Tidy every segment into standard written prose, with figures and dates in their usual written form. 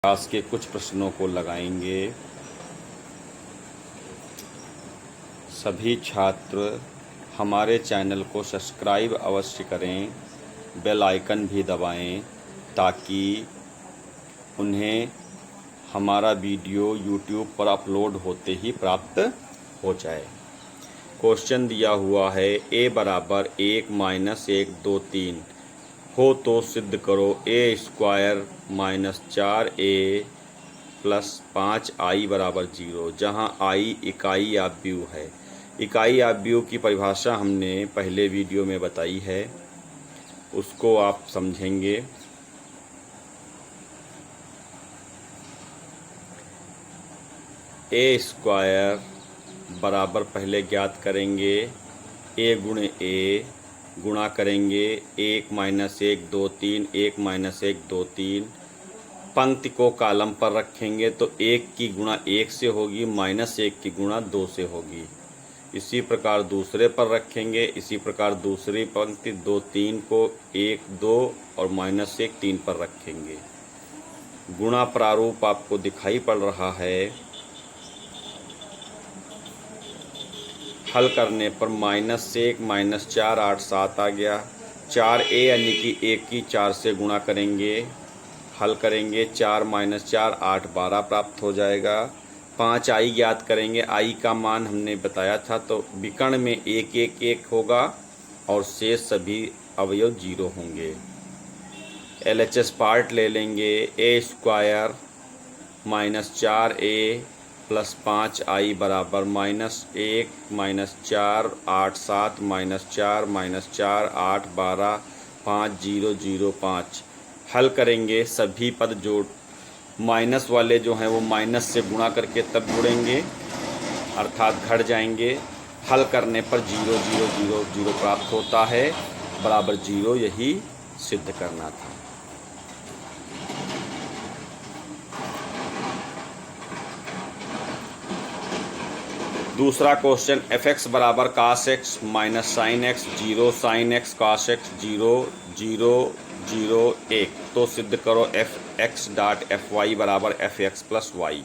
Class के कुछ प्रश्नों को लगाएंगे। सभी छात्र हमारे चैनल को सब्सक्राइब अवश्य करें, बेल आइकन भी दबाएं ताकि उन्हें हमारा वीडियो यूट्यूब पर अपलोड होते ही प्राप्त हो जाए। क्वेश्चन दिया हुआ है a बराबर 1 माइनस 1 2 3 हो तो सिद्ध करो a square minus 4a plus 5i बराबर 0, जहाँ i इकाई आव्यूह है। इकाई आव्यूह की परिभाषा हमने पहले वीडियो में बताई है, उसको आप समझेंगे। a स्क्वायर बराबर पहले ज्ञात करेंगे a गुणे a, गुणा करेंगे 1 माइनस 1 2 3 1 माइनस 1 2 3। पंक्ति को कॉलम पर रखेंगे तो 1 की गुणा 1 से होगी, माइनस 1 की गुणा 2 से होगी। इसी प्रकार दूसरे पर रखेंगे, इसी प्रकार दूसरी पंक्ति 2 3 को 1 2 और माइनस 1 3 पर रखेंगे। गुणा प्रारूप आपको दिखाई पड़ रहा है। हल करने पर माइनस 1 माइनस 4 8 7 आ गया। 4a यानी कि 1 की 4 से गुणा करेंगे, हल करेंगे 4 माइनस 4 8 12 प्राप्त हो जाएगा। 5i ज्ञात करेंगे, i का मान हमने बताया था, तो विकर्ण में 1 1 1 होगा और शेष सभी अवयव 0 होंगे। LHS पार्ट ले लेंगे, a square minus 4a plus 5i बराबर माइनस 1 माइनस 4 8 7 माइनस 4 8 12 5 0 0 5। हल करेंगे, सभी पद जोड़ माइनस वाले जो हैं वो माइनस से गुणा करके तब जुड़ेंगे, अर्थात घट जाएंगे। हल करने पर 0 0 0 0 प्राप्त होता है, बराबर 0 यही सिद्ध करना था। दूसरा क्वेश्चन fx बराबर cos x minus sine x 0 sine x cos x 0 0 0 1, तो सिद्ध करो fx डॉट fy बराबर fx plus y।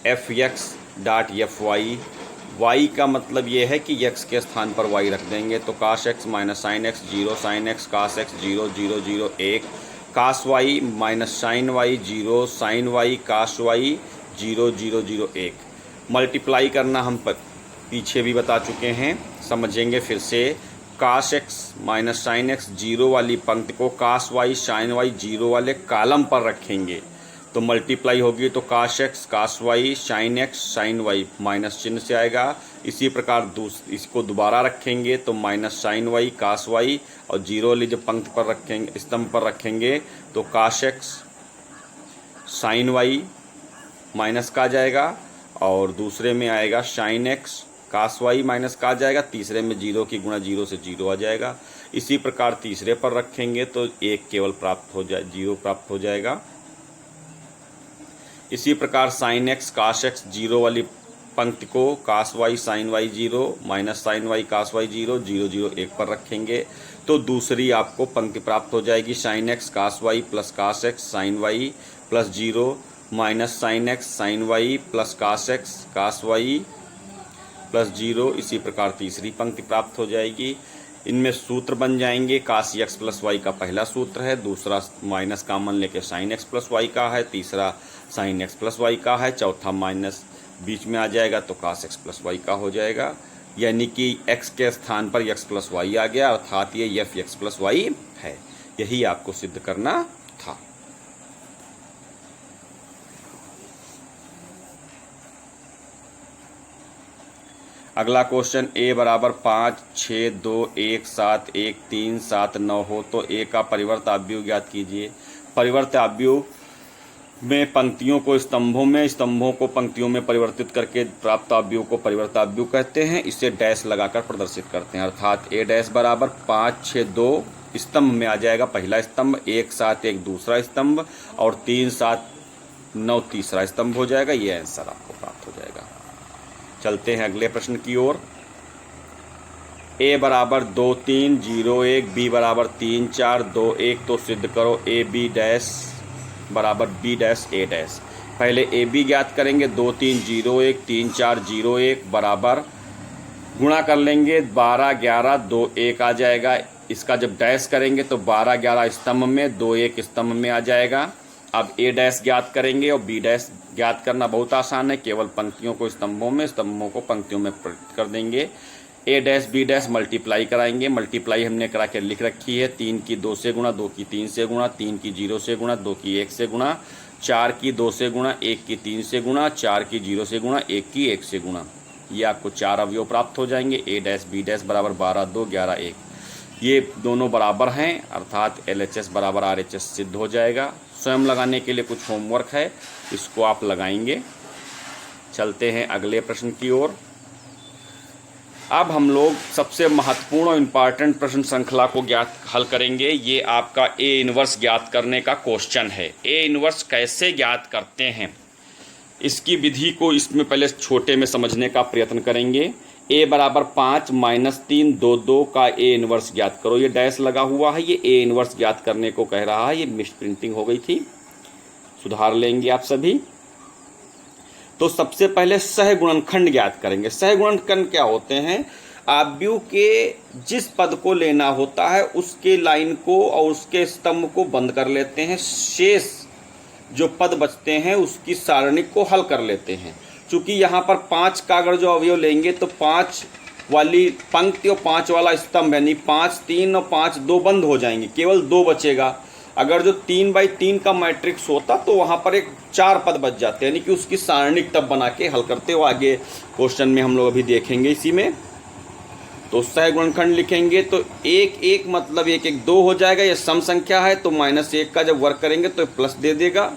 fx dot fy, y का मतलब ये है कि x के स्थान पर y रख देंगे, तो cos x minus sine x 0 sine x cos x 0 0 0 1, cos y minus sine y 0 sine y cos y 0 0 0 1। Multiply करना हम पीछे भी बता चुके हैं, समझेंगे फिर से। cos x minus sine x 0 वाली पंक्ति को cos y साइन y 0 वाले कॉलम पर रखेंगे तो मल्टीप्लाई होगी, तो cos x cos y sine x sine y minus चिन्ह से आएगा। इसी प्रकार इसको दोबारा रखेंगे तो minus sine y cos y और 0 वाली जब पंक्ति पर रखेंगे, स्तंभ पर रखेंगे, तो cos x sine y minus का आ जाएगा और दूसरे में आएगा sine x cos y minus का आ जाएगा, तीसरे में 0 की गुणा 0 से 0 आ जाएगा। इसी प्रकार तीसरे पर रखेंगे तो 1 केवल प्राप्त हो जाए, 0 प्राप्त हो जाएगा। इसी प्रकार साइन x cos x 0 वाली पंक्ति को cos y sine y 0 minus sine y cos y 0 0 0 1 पर रखेंगे तो दूसरी आपको पंक्ति प्राप्त हो जाएगी, sine x cos y plus cos x sine y plus 0 minus sine x sine y plus cos x cos y plus 0। इसी प्रकार तीसरी पंक्ति प्राप्त हो जाएगी। इनमें सूत्र बन जाएंगे, cos x प्लस y का पहला सूत्र है, दूसरा माइनस कॉमन लेके साइन x प्लस y का है, तीसरा साइन x प्लस y का है, चौथा माइनस बीच में आ जाएगा तो cos x प्लस y का हो जाएगा। यानी कि x के स्थान पर x प्लस y आ गया, अर्थात ये f(x प्लस y) है। यही आपको सिद्ध करना था। अगला क्वेश्चन a बराबर 5 6 2 1 7 1 3 7 9 हो तो a का परिवर्त आव्यूह ज्ञात कीजिए। परिवर्त आव्यूह में पंक्तियों को स्तंभों में, स्तंभों को पंक्तियों में परिवर्तित करके प्राप्त आव्यूह को परिवर्त आव्यूह कहते हैं। इसे डैश लगाकर प्रदर्शित करते हैं, अर्थात a डैश बराबर 5 6 2 स्तंभ में आ जाएगा पहला स्तंभ, 1 7 1 दूसरा स्तंभ और 3 7 9 तीसरा स्तंभ हो जाएगा। ये आंसर आपको प्राप्त हो जाएगा। चलते हैं अगले प्रश्न की ओर। a बराबर 2 3 0 1, b बराबर 3 4 2 1, तो सिद्ध करो a b डैश बराबर बी डैश ए डैश। पहले ए बी ज्ञात करेंगे, 2 3 0 1 3 4 0 1 बराबर गुणा कर लेंगे 12 11 2 1 आ जाएगा। इसका जब डैश करेंगे तो 12 11 स्तंभ में, 2 1 स्तंभ में आ जाएगा। अब ए डैश ज्ञात करेंगे और बी डैश ज्ञात करना बहुत आसान है, केवल पंक्तियों को स्तंभों में, स्तंभों को पंक्तियों में परिवर्तित कर देंगे। ए डैश बी डैश मल्टीप्लाई कराएंगे, मल्टीप्लाई हमने करा के लिख रखी है, 3 की 2 से गुणा, 2 की 3 से गुणा, 3 की 0 से गुणा, 2 की 1 से गुणा, 4 की 2 से गुणा, 1 की 3 से गुणा, 4 की 0 से गुणा, 1 की 1 से गुणा। ये आपको 4 अवयव प्राप्त हो जाएंगे। ए डैश बी डैश बराबर 12 2 11 1, ये दोनों बराबर हैं, अर्थात LHS बराबर RHS सिद्ध हो जाएगा। स्वयं लगाने के लिए कुछ होमवर्क है, इसको आप लगाएंगे। चलते हैं अगले प्रश्न की ओर। अब हम लोग सबसे महत्वपूर्ण और इम्पॉर्टेंट प्रश्न श्रृंखला को हल करेंगे। ये आपका ए इनवर्स ज्ञात करने का क्वेश्चन है। ए इनवर्स कैसे ज्ञात करते हैं, इसकी विधि को इसमें पहले छोटे में समझने का प्रयत्न करेंगे। ए बराबर 5 - 3 2 2 का ए इनवर्स ज्ञात करो। ये डैश लगा हुआ है, ये ए इनवर्स ज्ञात करने को कह रहा है। ये मिस प्रिंटिंग हो गई थी, सुधार लेंगे आप सभी। तो सबसे पहले सहगुणनखंड ज्ञात करेंगे। सहगुणनखंड क्या होते हैं? आव्यूह के जिस पद को लेना होता है उसके लाइन को और उसके स्तंभ को बंद कर लेते हैं, शेष जो पद बचते हैं उसकी सारणिक को हल कर लेते हैं। चूंकि यहाँ पर 5 का अगर जो अवयव लेंगे तो 5 वाली पंक्ति और 5 वाला स्तंभ यानी 5 3 और 5 2 बंद हो जाएंगे, केवल 2 बचेगा। अगर जो 3/3 का मैट्रिक्स होता तो वहाँ पर एक 4 पद बच जाते, यानी कि उसकी सारणिक तब बना के हल करते हो। आगे क्वेश्चन में हम लोग अभी देखेंगे इसी में। तो सहगुणनखंड लिखेंगे तो 1 1 मतलब 1 1 2 हो जाएगा। ये सम संख्या है तो -1 का जब वर्ग करेंगे तो प्लस दे देगा,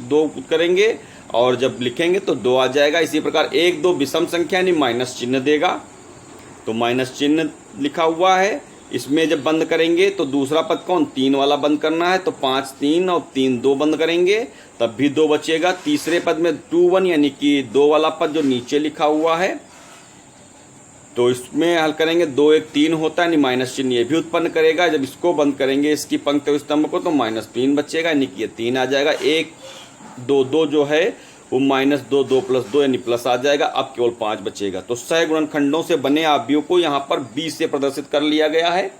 2 करेंगे और जब लिखेंगे तो 2 आ जाएगा। इसी प्रकार 1 2 विषम संख्या यानी माइनस चिन्ह देगा, तो माइनस चिन्ह लिखा हुआ है। इसमें जब बंद करेंगे तो दूसरा पद कौन, 3 वाला बंद करना है, तो 5 3 और 3 2 बंद करेंगे तब भी 2 बचेगा। तीसरे पद में 2 1 यानी कि 2 वाला पद जो नीचे लिखा हुआ है, तो इसमें हल करेंगे 2 1 3 होता है यानी माइनस चिन्ह ये भी उत्पन्न करेगा। जब इसको बंद करेंगे इसकी पंक्ति और स्तंभ को तो -3 बचेगा यानी कि ये 3 आ जाएगा। 1 2 2 जो है वो -2 2 + 2 यानी प्लस आ जाएगा। अब केवल 5 बचेगा। तो सहगुणनखंडों से बने आव्यूह को यहाँ पर B से प्रदर्शित कर लिया गया है।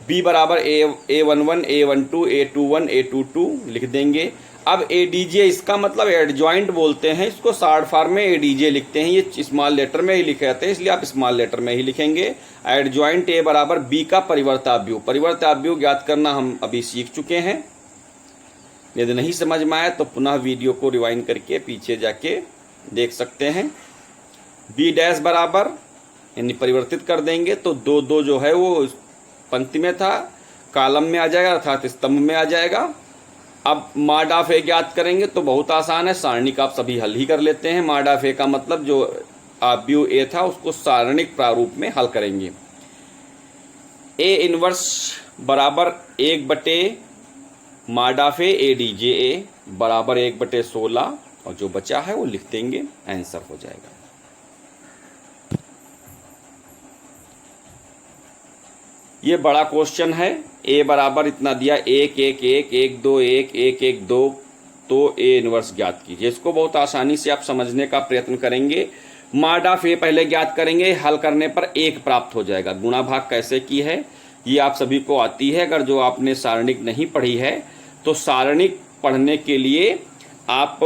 B बराबर A11 A12 A21 A22 लिख देंगे। अब ADJ इसका मतलब एडजॉइंट बोलते हैं, इसको शॉर्ट फॉर्म में ADJ लिखते हैं। ये स्मॉल लेटर में ही लिखे जाते हैं इसलिए आप स्मॉल लेटर में ही लिखेंगे। एडजॉइंट A बराबर B का परिवर्त आव्यूह। परिवर्त आव्यूह ज्ञात करना हम अभी सीख चुके हैं। यदि नहीं समझ में आया तो पुनः वीडियो को रिवाइंड करके पीछे जाके देख सकते हैं। B डैश बराबर यानी परिवर्तित कर देंगे तो 2 2 जो है वो पंक्ति में था, कॉलम में आ जाएगा अर्थात स्तंभ में आ जाएगा। अब मॉड ऑफ ए ज्ञात करेंगे तो बहुत आसान है, सारणिक आप सभी हल ही कर लेते हैं। मॉड ऑफ ए का मतलब जो आव्यूह ए था उसको सारणिक प्रारूप में हल करेंगे। ए इनवर्स बराबर 1/, mod of A ADJ A बराबर 1/16 और जो बचा है वो लिख देंगे, आंसर हो जाएगा। ये बड़ा क्वेश्चन है। ए बराबर इतना दिया 1 1 1 1 2 1 1 1 2, तो ए इनवर्स ज्ञात कीजिए। इसको बहुत आसानी से आप समझने का प्रयत्न करेंगे। मॉड ऑफ ए पहले ज्ञात करेंगे, हल करने पर 1 प्राप्त हो जाएगा। गुणा भाग कैसे की है ये आप सभी को आती है। अगर जो आपने सारणिक नहीं पढ़ी है तो सारणिक पढ़ने के लिए आप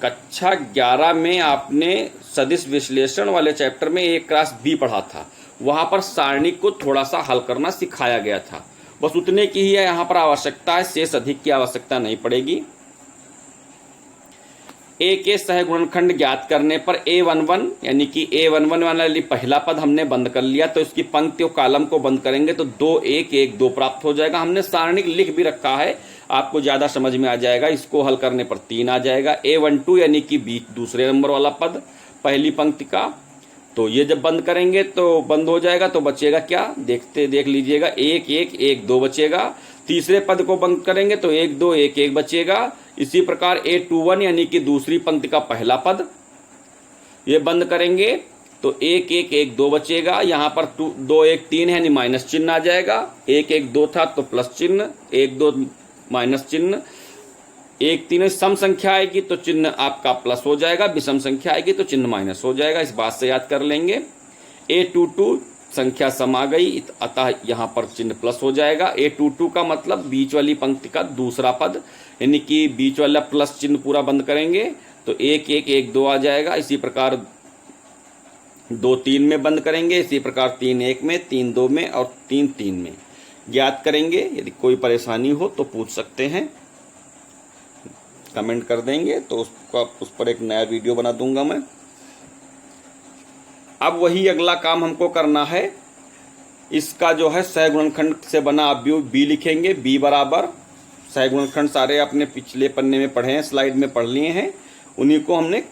कक्षा 11 में आपने सदिश विश्लेषण वाले चैप्टर में A क्रॉस B पढ़ा था, वहां पर सारणिक को थोड़ा सा हल करना सिखाया गया था। बस उतने की ही है यहाँ पर आवश्यकता है, शेष अधिक की आवश्यकता नहीं पड़ेगी। ए के सहगुणनखंड ज्ञात करने पर A11 यानी कि A11 वाला पहला पद हमने बंद कर लिया तो इसकी पंक्ति और कॉलम को बंद करेंगे तो 2 1 1 2 प्राप्त हो जाएगा। हमने सारणिक लिख भी रखा है, आपको ज्यादा समझ में आ जाएगा। इसको हल करने पर 3 आ जाएगा। A12 यानी कि B दूसरे नंबर वाला पद पहली पंक्ति का, तो ये जब बंद करेंगे तो बंद हो जाएगा तो बचेगा क्या, देख लीजिएगा 1 1 1 2 बचेगा। तीसरे पद को बंद करेंगे तो 1 2 1 1 बचेगा। इसी प्रकार A21 यानी कि दूसरी पंक्ति का पहला पद ये बंद करेंगे तो 1 1 1 2 बचेगा। यहाँ पर 2 1 3 है यानी माइनस चिन्ह आ जाएगा। 1 1 2 था तो प्लस चिन्ह, 1 2 माइनस चिन्ह। एक तीनों सम संख्या आएगी तो चिन्ह आपका प्लस हो जाएगा, विषम संख्या आएगी तो चिन्ह माइनस हो जाएगा। इस बात से याद कर लेंगे। A22 संख्या सम आ गई, अतः यहाँ पर चिन्ह प्लस हो जाएगा। A22 का मतलब बीच वाली पंक्ति का दूसरा पद, यानी कि बीच वाला प्लस चिन्ह पूरा बंद करेंगे तो 1 1 1 2 आ जाएगा। इसी प्रकार 2 3 में बंद करेंगे, इसी प्रकार 3 1 में, 3 2 में और 3 3 में ज्ञात करेंगे। यदि कोई परेशानी हो तो पूछ सकते हैं, कमेंट कर देंगे तो उस पर एक नया वीडियो बना दूंगा मैं। अब वही अगला काम हमको करना है। इसका जो है सहगुणनखंड से बना अवयव b लिखेंगे। b बराबर सहगुणनखंड सारे अपने पिछले पन्ने में पढ़े हैं, स्लाइड में पढ़ लिए हैं, उन्हीं को हमने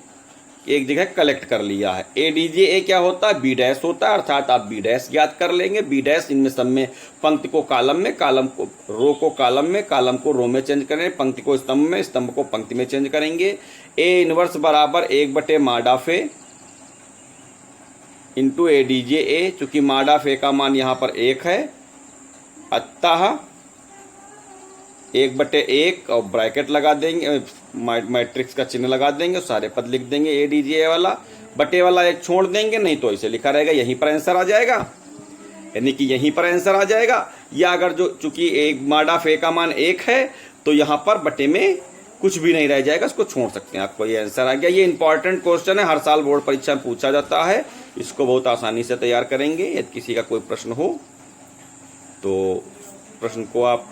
एक जगह कलेक्ट कर लिया है। a क्या होता है, b डैश होता है, अर्थात आप b डैश ज्ञात कर लेंगे। b डैश इनमें सब में पंक्ति को कालम में, कालम को रो को कालम में, कालम को रो में चेंज करें, पंक्ति को स्तंभ में, स्तंभ को पंक्ति में चेंज करेंगे। a इनवर्स बराबर 1/माडाफे इंटू a, चूंकि माडाफे का मान यहाँ पर 1 है, अतः 1/1 और ब्रैकेट लगा देंगे, मैट्रिक्स का चिन्ह लगा देंगे, सारे पद लिख देंगे। a वाला बटे वाला एक छोड़ देंगे, नहीं तो इसे लिखा रहेगा, यहीं पर आंसर आ जाएगा, यानी कि यहीं पर आंसर आ जाएगा। या अगर जो चूंकि एक माडाफ a का मान 1 है तो यहाँ पर बटे में कुछ भी नहीं रह जाएगा, इसको छोड़ सकते हैं, आपको ये आंसर आ गया। ये इंपॉर्टेंट क्वेश्चन है, हर साल बोर्ड परीक्षा में पूछा जाता है, इसको बहुत आसानी से तैयार करेंगे। यदि किसी का कोई प्रश्न हो तो प्रश्न को आप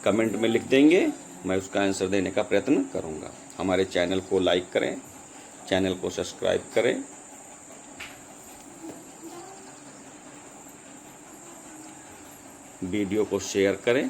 कमेंट में लिख देंगे, मैं उसका आंसर देने का प्रयत्न करूंगा। हमारे चैनल को लाइक करें, चैनल को सब्सक्राइब करें, वीडियो को शेयर करें।